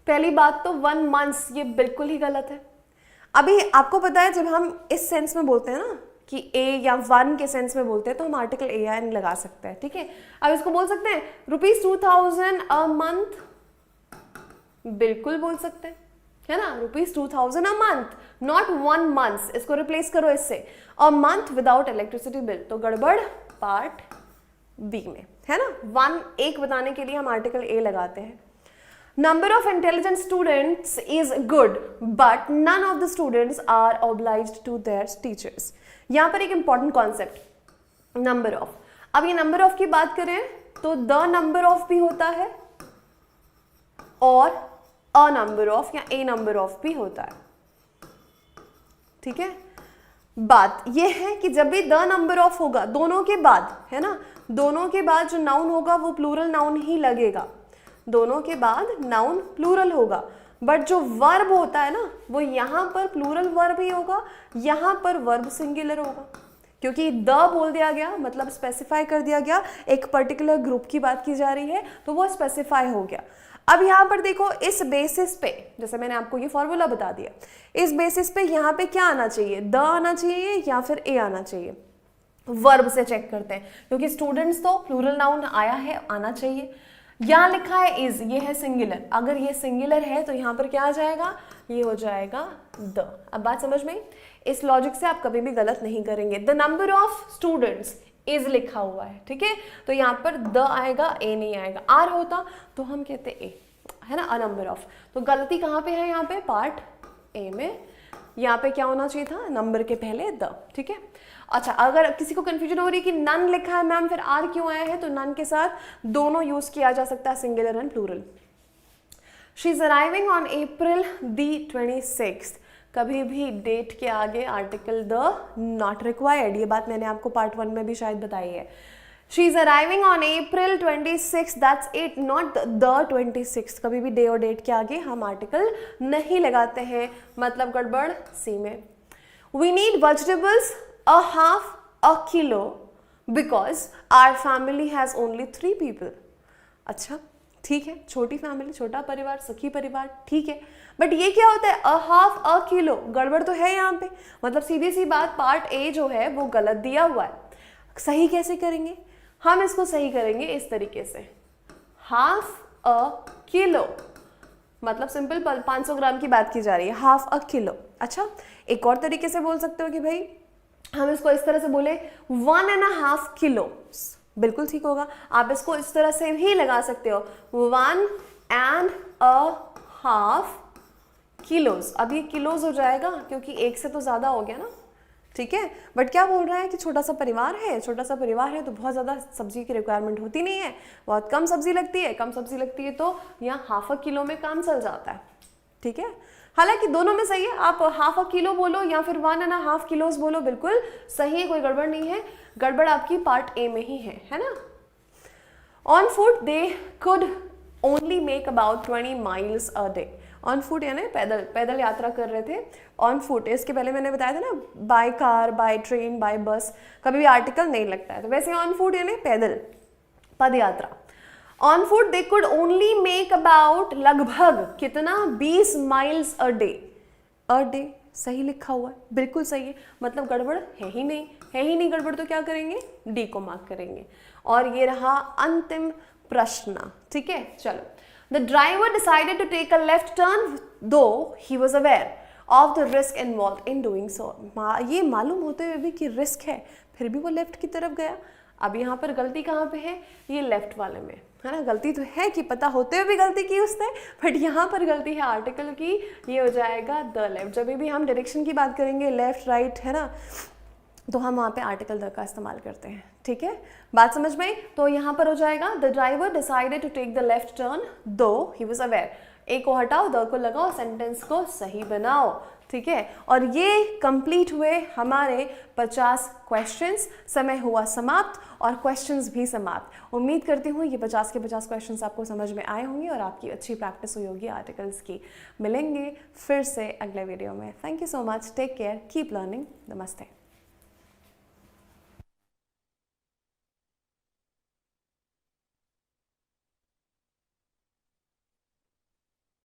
पहली बात तो 1 months ये बिल्कुल ही गलत है। अभी आपको पता है जब हम इस सेंस में बोलते हैं ना कि ए या 1 के सेंस में बोलते हैं तो हम आर्टिकल ए या एन लगा सकते हैं, ठीक है। अब इसको बोल सकते हैं रुपीज 2000 अ मंथ, बिल्कुल बोल सकते हैं, है ना। Rupees 2000 a month, not 1 month। इसको रिप्लेस करो इससे, a month without electricity bill. तो गड़बड़ पार्ट बी में, है ना। 1 एक बताने के लिए हम आर्टिकल ए लगाते हैं। Number of intelligent students is good but none of the students are obliged to their teachers. यहां पर एक इंपॉर्टेंट कॉन्सेप्ट, नंबर ऑफ। अब ये नंबर ऑफ की बात करें तो द नंबर ऑफ भी होता है और अ नंबर ऑफ या ए नंबर ऑफ भी होता है, ठीक है। बात यह है कि जब भी द नंबर ऑफ होगा दोनों के बाद, है ना, दोनों के बाद जो नाउन होगा वो प्लूरल नाउन ही लगेगा। दोनों के बाद नाउन प्लूरल होगा, बट जो वर्ब होता है ना वो यहां पर प्लूरल वर्ब ही होगा, यहां पर वर्ब सिंगुलर होगा, क्योंकि द बोल दिया गया, मतलब स्पेसिफाई कर दिया गया, एक पर्टिकुलर ग्रुप की बात की जा रही है तो वो स्पेसिफाई हो गया। अब यहाँ पर देखो, इस बेसिस पे, जैसे मैंने आपको ये फॉर्मूला बता दिया, इस बेसिस पे यहाँ पे क्या आना चाहिए, द आना चाहिए या फिर ए आना चाहिए। वर्ब से चेक करते हैं, क्योंकि स्टूडेंट्स तो प्लूरल नाउन आया है, आना चाहिए। यहाँ लिखा है इज, ये है सिंगुलर, अगर ये सिंगुलर है तो यहाँ पर क्या आ जाएगा, ये हो जाएगा द। अब बात समझ में, इस लॉजिक से आप कभी भी गलत नहीं करेंगे। The number of students is लिखा हुआ है, ठीक है, तो यहाँ पर द आएगा, ए नहीं आएगा। आर होता तो हम कहते ए, है ना, अ नंबर ऑफ। तो गलती कहाँ पे है, यहाँ पे पार्ट ए में। यहाँ पे क्या होना चाहिए था, नंबर के पहले द, ठीक है। अच्छा, अगर किसी को कंफ्यूजन हो रही है कि नन लिखा है मैम फिर आर क्यों आया है, तो नन के साथ दोनों यूज किया जा सकता है, singular and plural. She is arriving on April the 26th। कभी भी डेट के आगे आर्टिकल द नॉट रिक्वायर्ड, ये बात मैंने आपको पार्ट 1 में भी शायद बताई है। She is arriving on April 26, that's it, not the 26। कभी भी डे और डेट के आगे हम आर्टिकल नहीं लगाते हैं, मतलब गड़बड़ सी में। We need vegetables a half a kilo because our family has only 3 people। अच्छा, ठीक है, छोटी फैमिली, छोटा परिवार, सुखी परिवार, ठीक है, बट ये क्या होता है, a half a kilo, गड़बड़ तो है यहाँ पे, मतलब सीधी सी बात, पार्ट ए जो है वो गलत दिया हुआ है। सही कैसे करेंगे, हम इसको सही करेंगे इस तरीके से, हाफ अ किलो, मतलब सिंपल 500 ग्राम की बात की जा रही है, हाफ अ किलो। अच्छा, एक और तरीके से बोल सकते हो कि भाई हम इसको इस तरह से बोले 1.5 किलो, बिल्कुल ठीक होगा। आप इसको इस तरह से भी लगा सकते हो, 1.5 किलोज। अब ये किलोज हो जाएगा क्योंकि एक से तो ज्यादा हो गया ना, ठीक है। बट क्या बोल रहा है कि छोटा सा परिवार है, छोटा सा परिवार है तो बहुत ज्यादा सब्जी की रिक्वायरमेंट होती नहीं है, बहुत कम सब्जी लगती है, कम सब्जी लगती है तो यहाँ हाफ अ किलो में काम चल जाता है, ठीक है। हालांकि दोनों में सही है, आप हाफ अ किलो बोलो या फिर 1.5 किलोज बोलो, बिल्कुल सही है, कोई गड़बड़ नहीं है। गड़बड़ आपकी पार्ट ए में ही है ना। On foot they could only make about 20 miles a day। On foot यानी पैदल यात्रा कर रहे थे, ऑन फुट। इसके पहले मैंने बताया था ना, by car, by train, by bus, कभी भी आर्टिकल नहीं लगता है, तो वैसे ऑन फुट यानी पैदल, पद यात्रा। On foot they could only make about, लगभग कितना, 20 miles a day। A day सही लिखा हुआ है, बिल्कुल सही है, मतलब गड़बड़ है ही नहीं, है ही नहीं गड़बड़, तो क्या करेंगे, डी को मार्क करेंगे। और ये रहा अंतिम प्रश्न, ठीक है। चलो, the driver decided to take a left turn दो he was aware of the risk involve in doing so. ये मालूम होते हुए भी कि रिस्क है, फिर भी वो लेफ्ट की तरफ गया। अब यहाँ पर गलती कहाँ पे है, ये लेफ्ट वाले में है ना। गलती तो है कि पता होते हुए भी गलती की उसने, बट यहाँ पर गलती है आर्टिकल की, ये हो जाएगा द लेफ्ट। जब भी हम डायरेक्शन की बात करेंगे लेफ्ट राइट है ना, तो हम वहाँ पे आर्टिकल द का इस्तेमाल करते हैं, ठीक है। बात समझ में? तो यहाँ पर हो जाएगा the driver decided to take the left turn दो ही वाज अवेयर। ए को हटाओ, द को लगाओ, सेंटेंस को सही बनाओ, ठीक है। और ये कंप्लीट हुए हमारे 50 क्वेश्चंस। समय हुआ समाप्त और क्वेश्चंस भी समाप्त। उम्मीद करती हूँ ये 50 के 50 क्वेश्चंस आपको समझ में आए होंगे और आपकी अच्छी प्रैक्टिस हुई होगी आर्टिकल्स की। मिलेंगे फिर से अगले वीडियो में। Thank you so much, take care, keep learning, नमस्ते।